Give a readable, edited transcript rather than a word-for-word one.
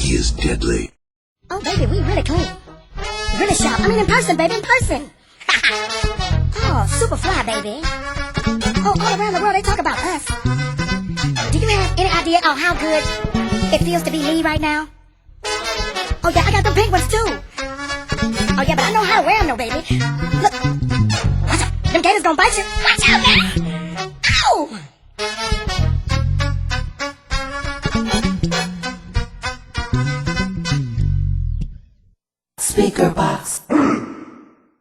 He is deadly. Oh, baby, we really clean. Really sharp. I mean, in person, baby, in person. Oh, super fly, baby. Oh, all around the world, they talk about us. Do you have any idea of how good it feels to be Lee right now? Oh, yeah, I got the pink ones, too. Oh, yeah, but I know how to wear them, though, baby. Look. Watch out. Them gators gonna bite you. Watch out, man. Ow! Speaker Box.